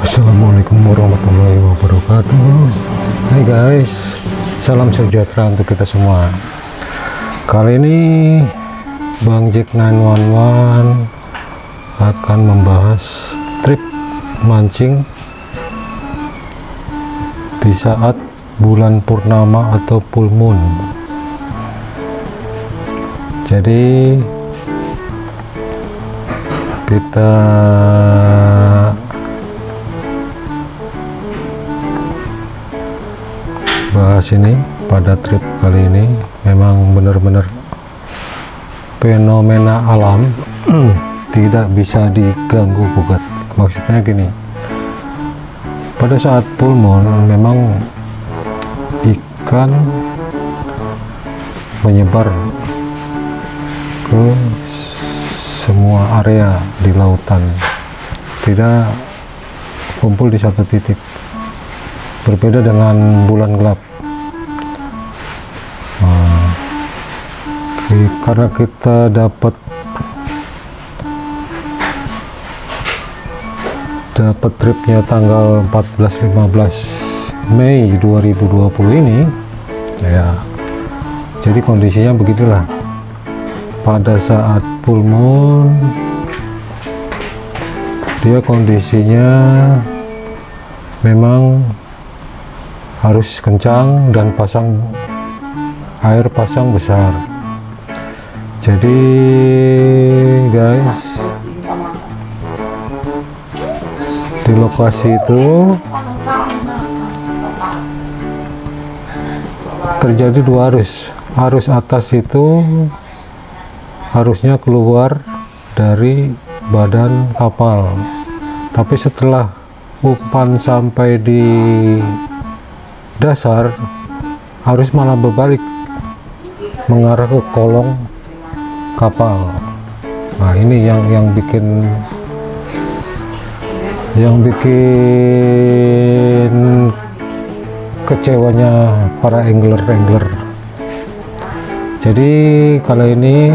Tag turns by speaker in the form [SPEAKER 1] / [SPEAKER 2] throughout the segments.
[SPEAKER 1] Assalamualaikum warahmatullahi wabarakatuh. Hai guys, salam sejahtera untuk kita semua. Kali ini Bang Jack 911 akan membahas trip mancing di saat bulan purnama atau full moon. Jadi kita bahas ini pada trip kali ini. Memang benar-benar fenomena alam tidak bisa diganggu gugat. Maksudnya gini, pada saat full moon memang ikan menyebar ke semua area di lautan, tidak kumpul di satu titik. Berbeda dengan bulan gelap. Karena kita dapat tripnya tanggal 14-15 Mei 2020 ini ya, jadi kondisinya begitulah. Pada saat full moon dia kondisinya memang harus kencang dan air pasang besar. Jadi guys, di lokasi itu terjadi dua arus. Arus atas itu harusnya keluar dari badan kapal, tapi setelah umpan sampai di dasar harus malah berbalik mengarah ke kolong kapal. Nah, ini yang bikin kecewanya para angler. Jadi kali ini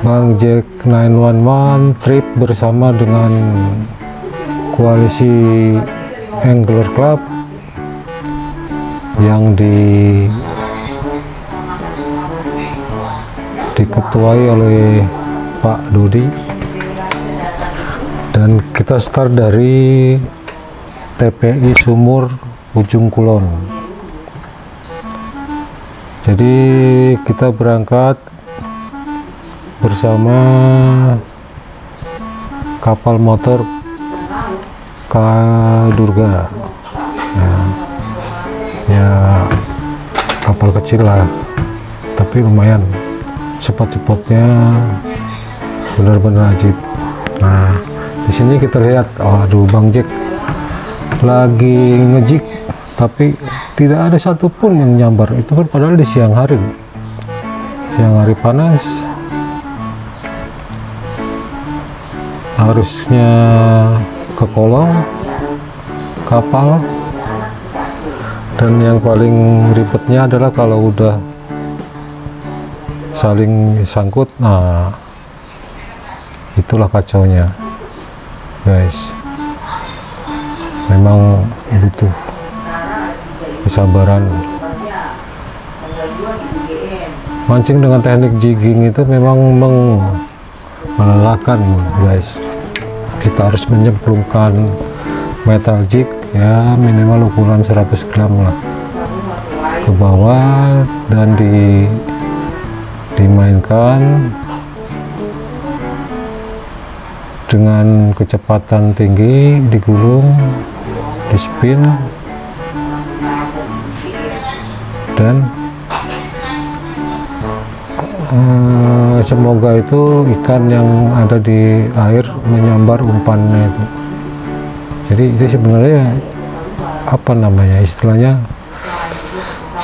[SPEAKER 1] Bang Jack 911 trip bersama dengan koalisi Angler Club yang diketuai oleh Pak Dodi, dan kita start dari TPI Sumur Ujung Kulon. Jadi kita berangkat bersama kapal motor Kadurga ya kapal kecil lah, tapi lumayan. Spot-spotnya benar-benar ajib. Nah, di sini kita lihat, aduh, Bang Jack lagi ngejig, tapi tidak ada satupun yang nyambar. Itu kan padahal di siang hari panas, harusnya ke kolong kapal. Dan yang paling ribetnya adalah kalau udah saling sangkut, nah itulah kacaunya guys. Memang butuh kesabaran. Mancing dengan teknik jigging itu memang melelahkan guys. Kita harus menyemplungkan metal jig ya minimal ukuran 100 gram lah ke bawah, dan dimainkan dengan kecepatan tinggi, digulung, di spin, dan semoga itu ikan yang ada di air menyambar umpannya itu. Jadi itu sebenarnya apa namanya istilahnya,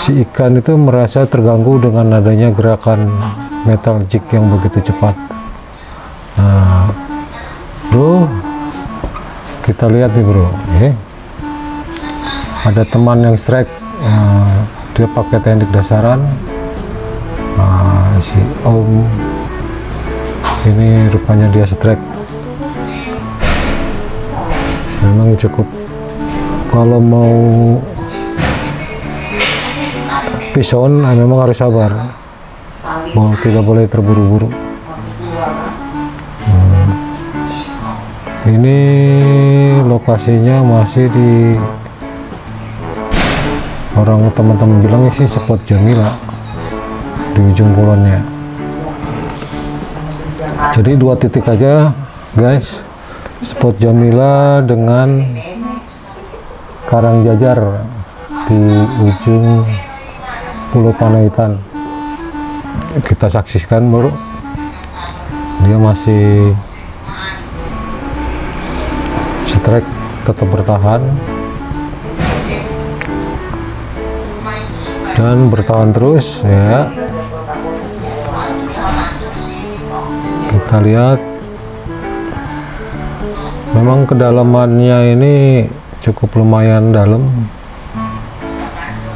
[SPEAKER 1] si ikan itu merasa terganggu dengan adanya gerakan metal jig yang begitu cepat. Nah bro, kita lihat nih bro, ada teman yang strike, dia pakai teknik dasaran. Si Om ini rupanya dia strike memang cukup, kalau mau pison memang harus sabar, tidak boleh terburu-buru. Ini lokasinya masih di, orang teman-teman bilang sih spot Jamila di ujung kulonnya. Jadi 2 titik aja guys, spot Jamila dengan Karangjajar di ujung Pulau Panaitan. Kita saksikan bro, dia masih strike, tetap bertahan dan bertahan terus ya. Kita lihat memang kedalamannya ini cukup lumayan dalam,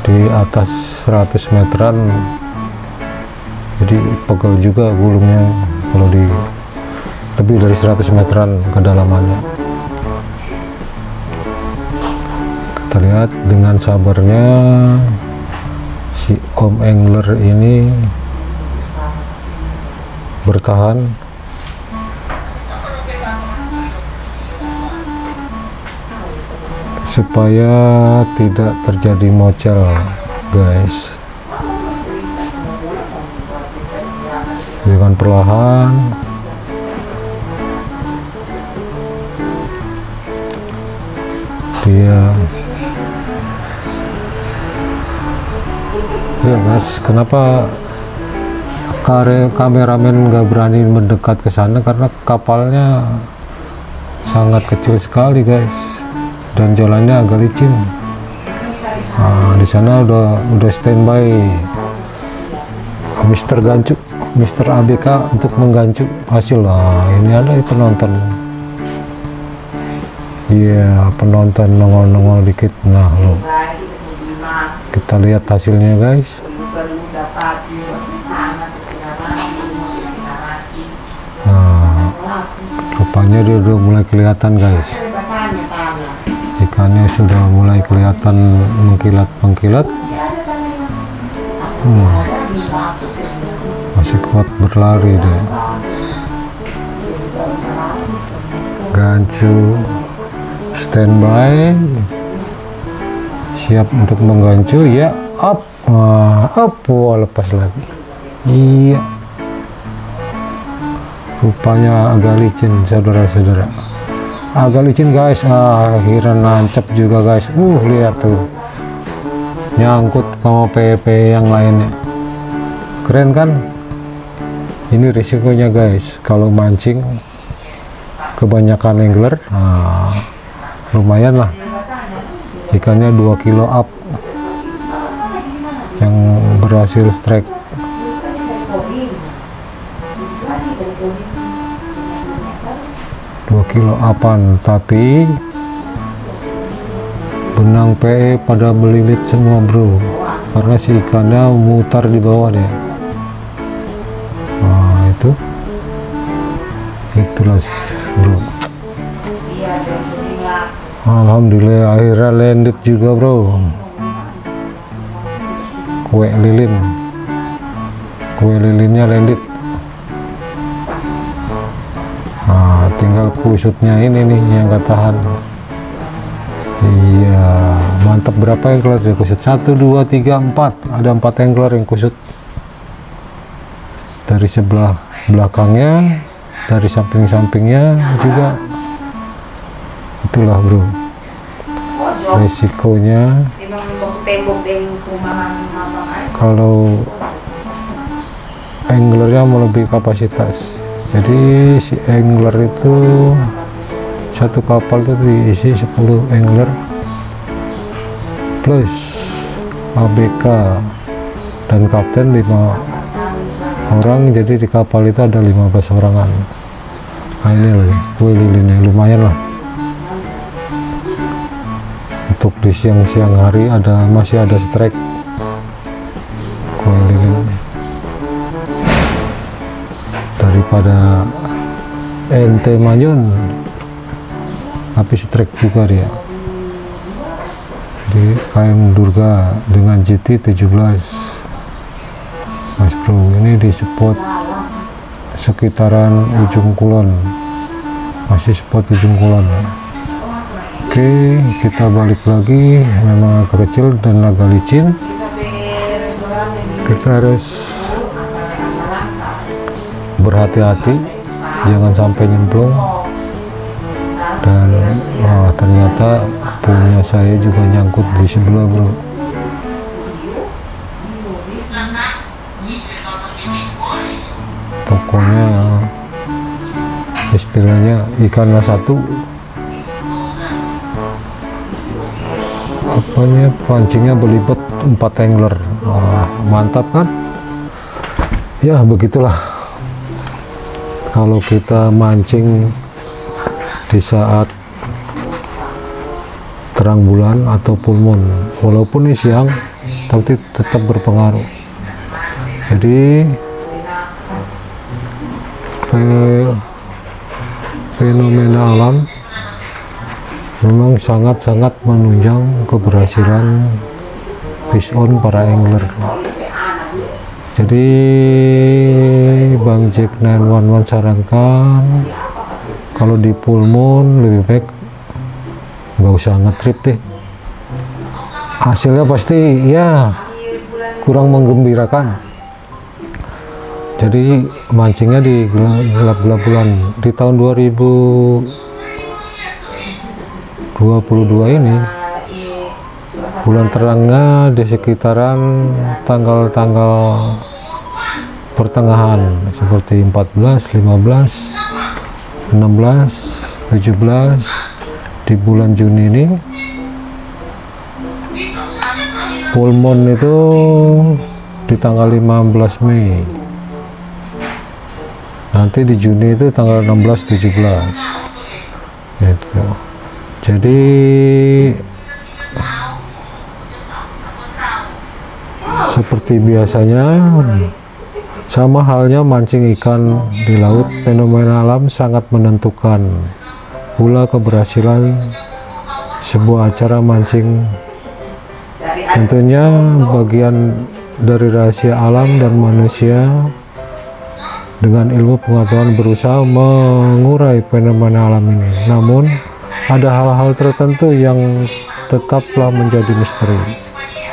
[SPEAKER 1] di atas 100 meteran, jadi pegel juga gulungnya kalau di lebih dari 100 meteran kedalamannya. Kita lihat dengan sabarnya si Om Angler ini bertahan supaya tidak terjadi mocel guys. Dengan perlahan dia ya guys, kenapa kameramen nggak berani mendekat ke sana, karena kapalnya sangat kecil sekali guys dan jalannya agak licin. Nah, di sana udah standby Mr. Gancu, Mr. ABK untuk menggancu hasil. Nah, ini ada penonton. Iya, penonton nongol-nongol dikit. Nah, lo kita lihat hasilnya guys. Nah, rupanya dia udah mulai kelihatan guys, ikannya sudah mulai kelihatan mengkilat-mengkilat. Masih kuat berlari deh. Gancu standby, siap untuk menggancu ya. Up, wah, lepas lagi. Iya, rupanya agak licin saudara-saudara, agak licin guys. Akhirnya nancep juga guys. Lihat tuh, nyangkut sama PP yang lainnya. Keren kan? Ini risikonya guys kalau mancing kebanyakan angler. Lumayan lah, ikannya 2 kilo up yang berhasil strike. Kilo apan, tapi benang PE pada melilit semua bro, karena si ikannya mutar di bawah deh. Nah, itulah bro. Alhamdulillah akhirnya landed juga bro. Kue lilinnya landed. Nah, tinggal kusutnya ini nih yang gak tahan. Iya, mantap. Berapa angler dia kusut? 1, 2, 3, 4. Ada 4 angler yang kusut. Dari sebelah belakangnya, dari samping-sampingnya juga. Itulah bro, risikonya kalau anglernya melebihi kapasitas. Jadi si angler itu satu kapal itu diisi 10 angler plus ABK dan kapten 5 orang, jadi di kapal itu ada 15 orangan. Nah, ini lagi kue lilinnya lumayan lah. Untuk di siang-siang hari masih ada strike kue lilin. Daripada ente manyun api strike juga dia. Di KM Durga dengan GT 17 Mas Bro. Ini di spot sekitaran Ujung Kulon, masih spot Ujung Kulon ya. Oke, kita balik lagi. Memang agak kecil dan agak licin, kita harus berhati-hati jangan sampai nyemplung. Dan ternyata punya saya juga nyangkut di sebelah, bro. Pokoknya istilahnya ikannya satu, apanya pancingnya belibet 4 angler. Wah, mantap kan ya. Begitulah kalau kita mancing di saat terang bulan atau full moon, walaupun ini siang tapi tetap berpengaruh. Jadi fenomena alam memang sangat-sangat menunjang keberhasilan fish on para angler. Jadi Bang Jack 911 sarankan kalau di full moon lebih baik nggak usah ngetrip deh. Hasilnya pasti ya kurang menggembirakan. Jadi mancingnya di gelap-gelap bulan. Di tahun 2022 ini bulan terangnya di sekitaran tanggal-tanggal pertengahan seperti 14, 15, 16, 17. Di bulan Juni ini full moon itu di tanggal 15 Mei. Nanti di Juni itu tanggal 16, 17 gitu. Jadi seperti biasanya, sama halnya mancing ikan di laut, fenomena alam sangat menentukan pula keberhasilan sebuah acara mancing. Tentunya bagian dari rahasia alam dan manusia dengan ilmu pengetahuan berusaha mengurai fenomena alam ini. Namun ada hal-hal tertentu yang tetaplah menjadi misteri.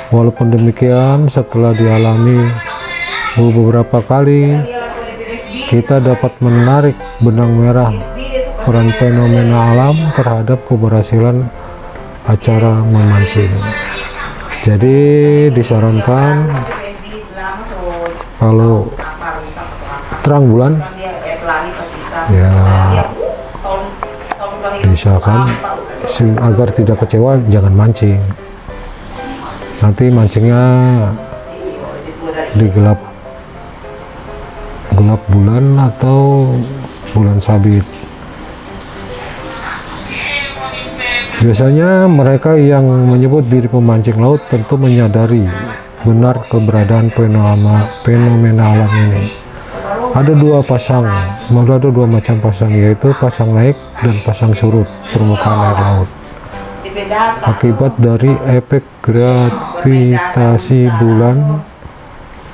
[SPEAKER 1] Walaupun demikian, setelah dialami beberapa kali, kita dapat menarik benang merah peran fenomena alam terhadap keberhasilan acara memancing. Jadi disarankan kalau terang bulan ya diusahakan agar tidak kecewa, jangan mancing. Nanti mancingnya di gelap bulan atau bulan sabit. Biasanya mereka yang menyebut diri pemancing laut tentu menyadari benar keberadaan fenomena alam ini. Ada dua macam pasang, yaitu pasang naik dan pasang surut permukaan air laut. Akibat dari efek gravitasi bulan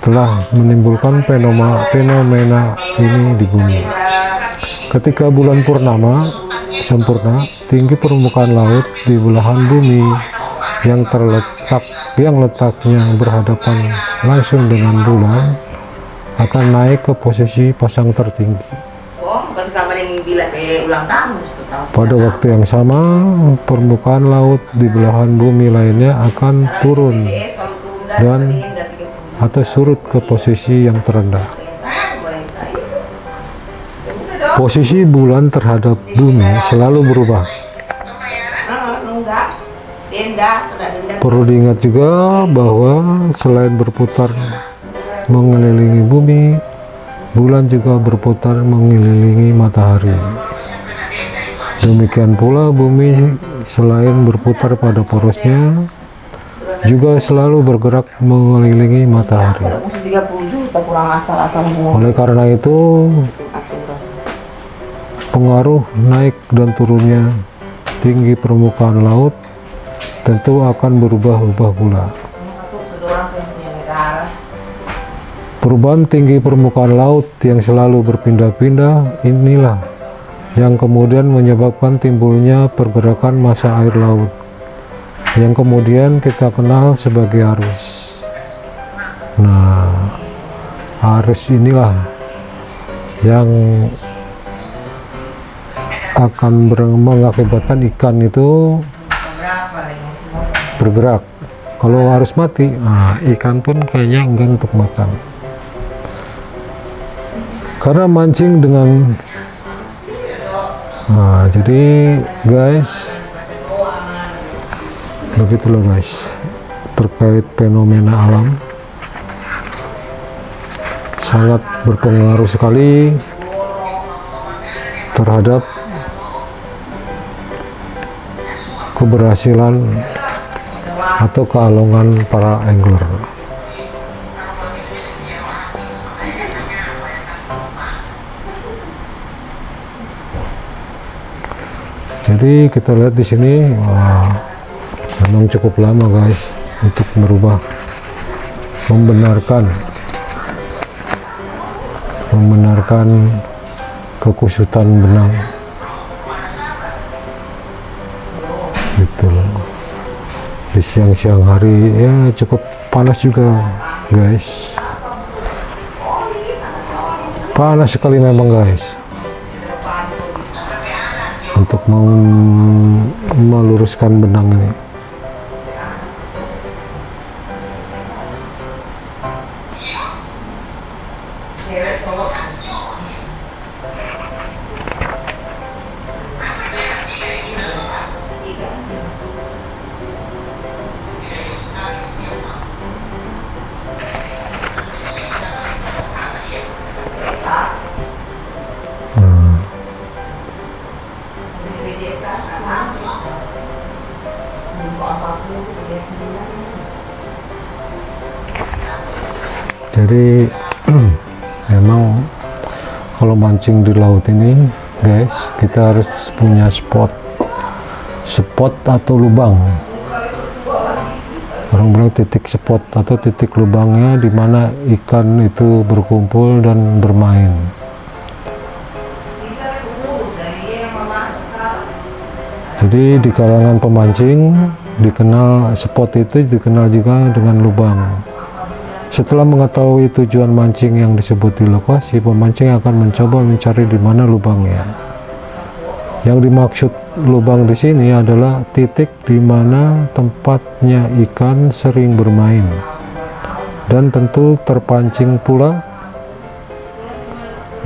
[SPEAKER 1] telah menimbulkan fenomena ini di bumi. Ketika bulan purnama sempurna, tinggi permukaan laut di belahan bumi yang letaknya berhadapan langsung dengan bulan akan naik ke posisi pasang tertinggi. Pada waktu yang sama, permukaan laut di belahan bumi lainnya akan turun dan atau surut ke posisi yang terendah. Posisi bulan terhadap bumi selalu berubah. Perlu diingat juga bahwa selain berputar mengelilingi bumi, bulan juga berputar mengelilingi matahari. Demikian pula bumi selain berputar pada porosnya, juga selalu bergerak mengelilingi matahari. Oleh karena itu, pengaruh naik dan turunnya tinggi permukaan laut tentu akan berubah-ubah pula. Perubahan tinggi permukaan laut yang selalu berpindah-pindah inilah yang kemudian menyebabkan timbulnya pergerakan massa air laut yang kemudian kita kenal sebagai arus. Nah, arus inilah yang akan mengakibatkan ikan itu bergerak. Kalau arus mati, nah, ikan pun kayaknya enggan untuk makan. Karena mancing dengan jadi guys, begitulah guys terkait fenomena alam, sangat berpengaruh sekali terhadap keberhasilan atau kealongan para angler. Jadi kita lihat di sini, memang cukup lama guys untuk merubah, membenarkan kekusutan benang. Gitu loh. Di siang-siang hari ya cukup panas juga guys. Panas sekali memang guys. Untuk meluruskan benang ini. Jadi memang kalau mancing di laut ini guys, kita harus punya spot atau lubang. Orang bilang titik spot atau titik lubangnya di mana ikan itu berkumpul dan bermain. Jadi di kalangan pemancing dikenal spot itu dikenal juga dengan lubang. Setelah mengetahui tujuan mancing yang disebut di lokasi, pemancing akan mencoba mencari di mana lubangnya. Yang dimaksud lubang di sini adalah titik di mana tempatnya ikan sering bermain dan tentu terpancing pula.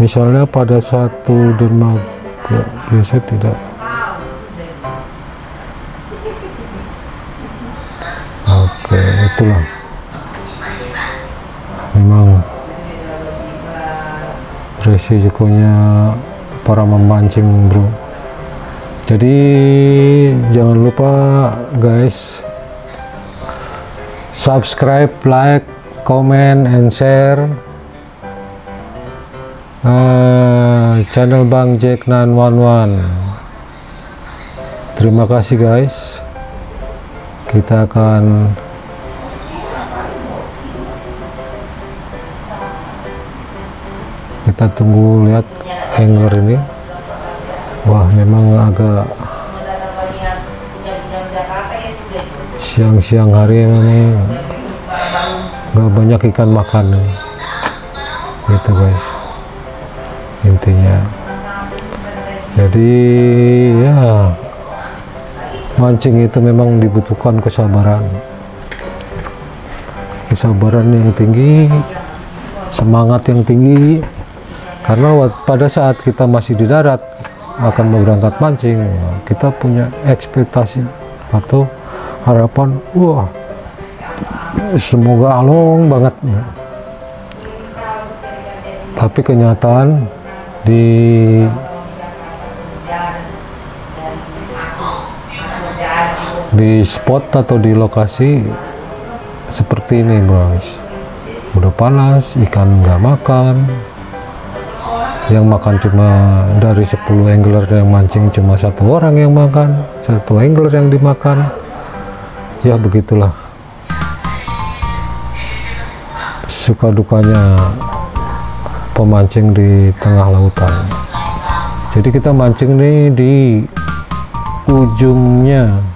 [SPEAKER 1] Misalnya pada satu dermaga, biasa tidak. Oke, itulah. Memang resikonya para memancing bro. Jadi jangan lupa guys, subscribe, like, comment, and share channel Bang Jack 911. Terima kasih guys. Kita akan tunggu lihat angler ini. Wah, memang agak siang-siang hari memang gak banyak ikan makan gitu guys intinya. Jadi ya mancing itu memang dibutuhkan kesabaran yang tinggi, semangat yang tinggi. Karena pada saat kita masih di darat akan berangkat mancing, kita punya ekspektasi atau harapan, wah semoga along banget. Tapi kenyataan di spot atau di lokasi seperti ini guys, udah panas, ikan nggak makan. yang makan cuma dari 10 angler yang mancing cuma 1 orang yang makan, 1 angler yang dimakan. Ya begitulah suka dukanya pemancing di tengah lautan. Jadi kita mancing nih di ujungnya